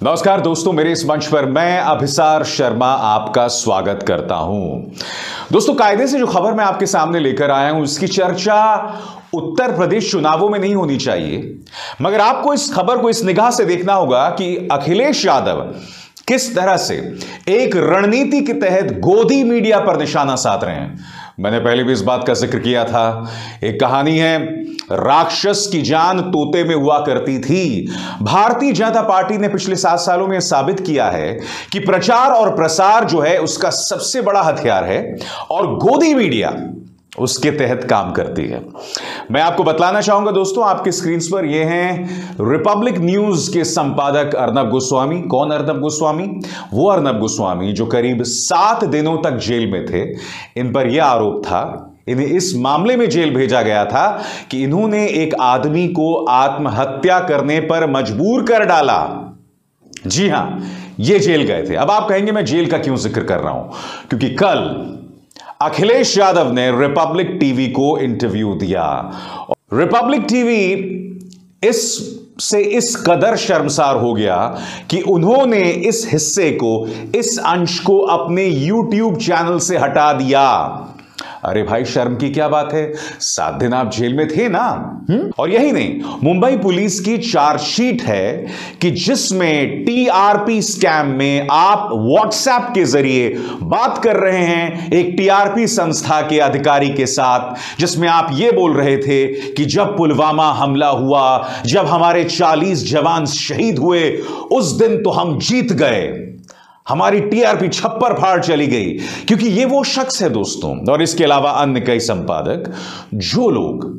नमस्कार दोस्तों, मेरे इस मंच पर मैं अभिसार शर्मा आपका स्वागत करता हूं। दोस्तों, कायदे से जो खबर मैं आपके सामने लेकर आया हूं, इसकी चर्चा उत्तर प्रदेश चुनावों में नहीं होनी चाहिए, मगर आपको इस खबर को इस निगाह से देखना होगा कि अखिलेश यादव किस तरह से एक रणनीति के तहत गोदी मीडिया पर निशाना साध रहे हैं। मैंने पहले भी इस बात का जिक्र किया था। एक कहानी है, राक्षस की जान तोते में हुआ करती थी। भारतीय जनता पार्टी ने पिछले 7 सालों में साबित किया है कि प्रचार और प्रसार जो है उसका सबसे बड़ा हथियार है और गोदी मीडिया उसके तहत काम करती है। मैं आपको बतलाना चाहूंगा दोस्तों, आपके स्क्रीन पर ये हैं रिपब्लिक न्यूज के संपादक अर्नब गोस्वामी। कौन अर्नब गोस्वामी? वो अर्नब गोस्वामी जो करीब 7 दिनों तक जेल में थे। इन पर यह आरोप था, इन्हें इस मामले में जेल भेजा गया था कि इन्होंने एक आदमी को आत्महत्या करने पर मजबूर कर डाला। जी हां, ये जेल गए थे। अब आप कहेंगे मैं जेल का क्यों जिक्र कर रहा हूं? क्योंकि कल अखिलेश यादव ने रिपब्लिक टीवी को इंटरव्यू दिया। रिपब्लिक टीवी इस कदर शर्मसार हो गया कि उन्होंने इस हिस्से को, इस अंश को अपने YouTube चैनल से हटा दिया। अरे भाई, शर्म की क्या बात है? 7 दिन आप जेल में थे ना। और यही नहीं, मुंबई पुलिस की चार्जशीट है कि जिसमें टीआरपी स्कैम में आप व्हाट्सएप के जरिए बात कर रहे हैं एक टीआरपी संस्था के अधिकारी के साथ, जिसमें आप ये बोल रहे थे कि जब पुलवामा हमला हुआ, जब हमारे 40 जवान शहीद हुए, उस दिन तो हम जीत गए, हमारी टीआरपी छप्पर फाड़ चली गई। क्योंकि ये वो शख्स है दोस्तों, और इसके अलावा अन्य कई संपादक, जो लोग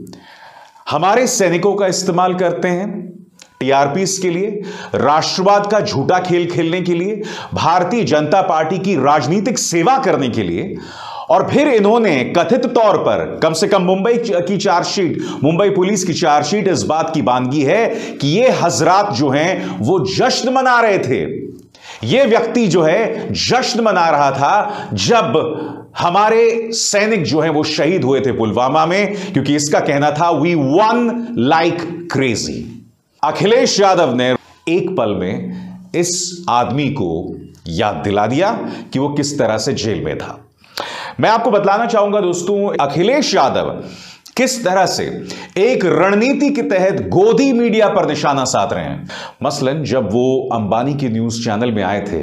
हमारे सैनिकों का इस्तेमाल करते हैं टीआरपीस के लिए, राष्ट्रवाद का झूठा खेल खेलने के लिए, भारतीय जनता पार्टी की राजनीतिक सेवा करने के लिए। और फिर इन्होंने कथित तौर पर, कम से कम मुंबई की चार्जशीट, मुंबई पुलिस की चार्जशीट इस बात की बानगी है कि ये हजरात जो हैं वो जश्न मना रहे थे। यह व्यक्ति जो है जश्न मना रहा था जब हमारे सैनिक जो हैं वो शहीद हुए थे पुलवामा में, क्योंकि इसका कहना था we won like crazy. Akhilesh Yadav ने एक पल में इस आदमी को याद दिला दिया कि वो किस तरह से जेल में था। मैं आपको बतलाना चाहूंगा दोस्तों, अखिलेश यादव किस तरह से एक रणनीति के तहत गोदी मीडिया पर निशाना साध रहे हैं। मसलन जब वो अंबानी के न्यूज चैनल में आए थे,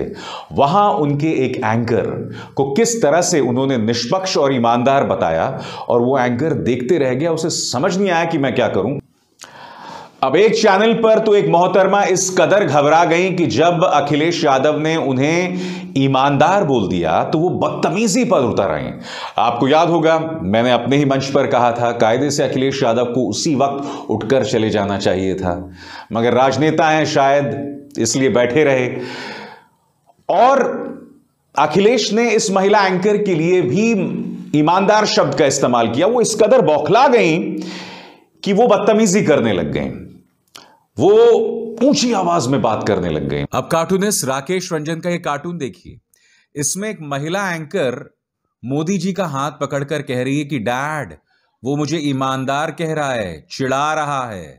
वहां उनके एक एंकर को किस तरह से उन्होंने निष्पक्ष और ईमानदार बताया, और वो एंकर देखते रह गया, उसे समझ नहीं आया कि मैं क्या करूं। अब एक चैनल पर तो एक मोहतरमा इस कदर घबरा गई कि जब अखिलेश यादव ने उन्हें ईमानदार बोल दिया तो वो बदतमीजी पर उतर आई। आपको याद होगा, मैंने अपने ही मंच पर कहा था, कायदे से अखिलेश यादव को उसी वक्त उठकर चले जाना चाहिए था, मगर राजनेता हैं शायद इसलिए बैठे रहे। और अखिलेश ने इस महिला एंकर के लिए भी ईमानदार शब्द का इस्तेमाल किया। वो इस कदर बौखला गई कि वो बदतमीजी करने लग गई, वो ऊंची आवाज में बात करने लग गए। अब कार्टूनिस्ट राकेश रंजन का ये कार्टून देखिए, इसमें एक महिला एंकर मोदी जी का हाथ पकड़कर कह रही है कि डैड, वो मुझे ईमानदार कह रहा है, चिढ़ा रहा है।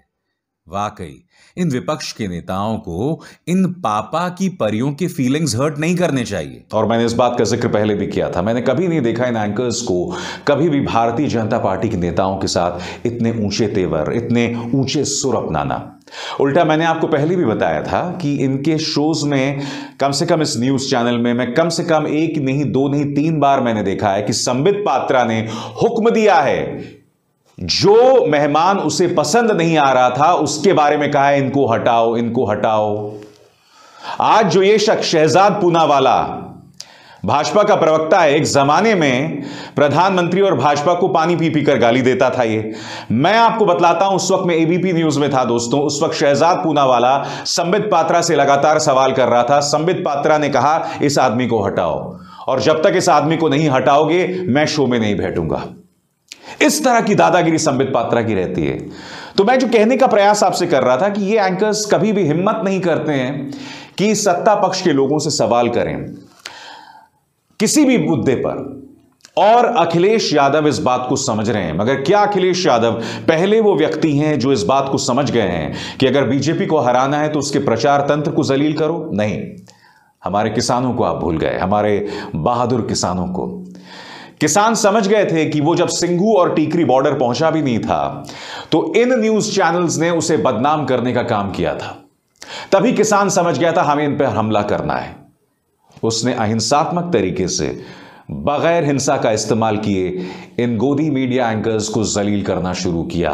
वाकई इन विपक्ष के नेताओं को इन पापा की परियों के फीलिंग्स हर्ट नहीं करने चाहिए। और मैंने इस बात का जिक्र पहले भी किया था, मैंने कभी नहीं देखा इन एंकर्स को कभी भी भारतीय जनता पार्टी के नेताओं के साथ इतने ऊंचे तेवर, इतने ऊंचे सुर अपनाना। उल्टा मैंने आपको पहले भी बताया था कि इनके शोज में, कम से कम इस न्यूज चैनल में, मैं कम से कम 1 नहीं 2 नहीं 3 बार मैंने देखा है कि संबित पात्रा ने हुक्म दिया है, जो मेहमान उसे पसंद नहीं आ रहा था उसके बारे में कहा है इनको हटाओ, इनको हटाओ। आज जो ये शख्स शहजाद पूनावाला भाजपा का प्रवक्ता है, एक जमाने में प्रधानमंत्री और भाजपा को पानी पी पी कर गाली देता था। ये मैं आपको बतलाता हूं, उस वक्त मैं एबीपी न्यूज में था दोस्तों। उस वक्त शहजाद पूनावाला संबित पात्रा से लगातार सवाल कर रहा था। संबित पात्रा ने कहा इस आदमी को हटाओ, और जब तक इस आदमी को नहीं हटाओगे मैं शो में नहीं बैठूंगा। इस तरह की दादागिरी संबित पात्रा की रहती है। तो मैं जो कहने का प्रयास आपसे कर रहा था कि ये एंकर्स कभी भी हिम्मत नहीं करते हैं कि सत्ता पक्ष के लोगों से सवाल करें किसी भी मुद्दे पर, और अखिलेश यादव इस बात को समझ रहे हैं। मगर क्या अखिलेश यादव पहले वो व्यक्ति हैं जो इस बात को समझ गए हैं कि अगर बीजेपी को हराना है तो उसके प्रचार तंत्र को जलील करो? नहीं, हमारे किसानों को आप भूल गए, हमारे बहादुर किसानों को। किसान समझ गए थे कि वो जब सिंघू और टीकरी बॉर्डर पहुंचा भी नहीं था तो इन न्यूज चैनल्स ने उसे बदनाम करने का काम किया था। तभी किसान समझ गया था हमें इन पर हमला करना है। उसने अहिंसात्मक तरीके से बगैर हिंसा का इस्तेमाल किए इन गोदी मीडिया एंकर्स को जलील करना शुरू किया।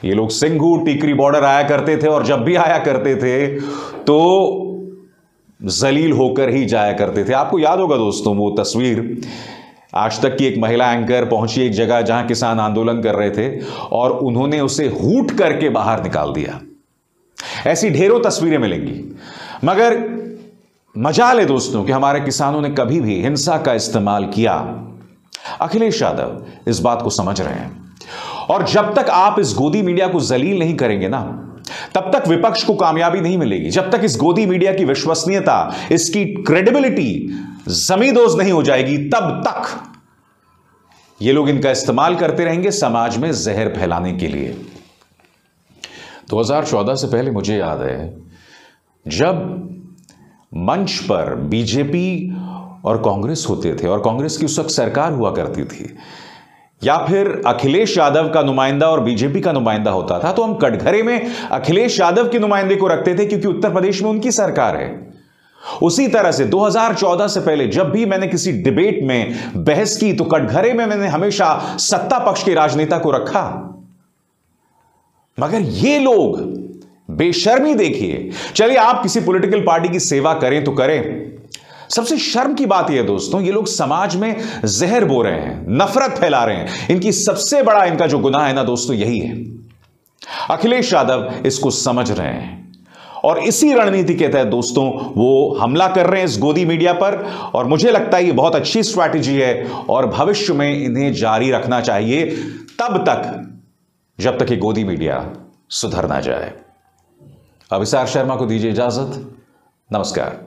ये लोग सिंघू टीकरी बॉर्डर आया करते थे और जब भी आया करते थे तो जलील होकर ही जाया करते थे। आपको याद होगा दोस्तों वो तस्वीर, आज तक की एक महिला एंकर पहुंची एक जगह जहां किसान आंदोलन कर रहे थे और उन्होंने उसे हूट करके बाहर निकाल दिया। ऐसी ढेरों तस्वीरें मिलेंगी। मगर मजाल है दोस्तों कि हमारे किसानों ने कभी भी हिंसा का इस्तेमाल किया। अखिलेश यादव इस बात को समझ रहे हैं और जब तक आप इस गोदी मीडिया को जलील नहीं करेंगे ना, तब तक विपक्ष को कामयाबी नहीं मिलेगी। जब तक इस गोदी मीडिया की विश्वसनीयता, इसकी क्रेडिबिलिटी जमींदोज नहीं हो जाएगी, तब तक ये लोग इनका इस्तेमाल करते रहेंगे समाज में जहर फैलाने के लिए। 2014 से पहले मुझे याद है जब मंच पर बीजेपी और कांग्रेस होते थे और कांग्रेस की उस वक्त सरकार हुआ करती थी, या फिर अखिलेश यादव का नुमाइंदा और बीजेपी का नुमाइंदा होता था, तो हम कटघरे में अखिलेश यादव के नुमाइंदे को रखते थे क्योंकि उत्तर प्रदेश में उनकी सरकार है। उसी तरह से 2014 से पहले जब भी मैंने किसी डिबेट में बहस की तो कटघरे में मैंने हमेशा सत्ता पक्ष के राजनेता को रखा। मगर ये लोग बेशर्मी देखिए। चलिए आप किसी पॉलिटिकल पार्टी की सेवा करें तो करें, सबसे शर्म की बात यह है दोस्तों, ये लोग समाज में जहर बो रहे हैं, नफरत फैला रहे हैं। इनकी सबसे बड़ा इनका जो गुनाह है ना दोस्तों, यही है। अखिलेश यादव इसको समझ रहे हैं और इसी रणनीति के तहत दोस्तों वो हमला कर रहे हैं इस गोदी मीडिया पर। और मुझे लगता है ये बहुत अच्छी स्ट्रैटेजी है और भविष्य में इन्हें जारी रखना चाहिए, तब तक जब तक ये गोदी मीडिया सुधर ना जाए। अभिसार शर्मा को दीजिए इजाजत। नमस्कार।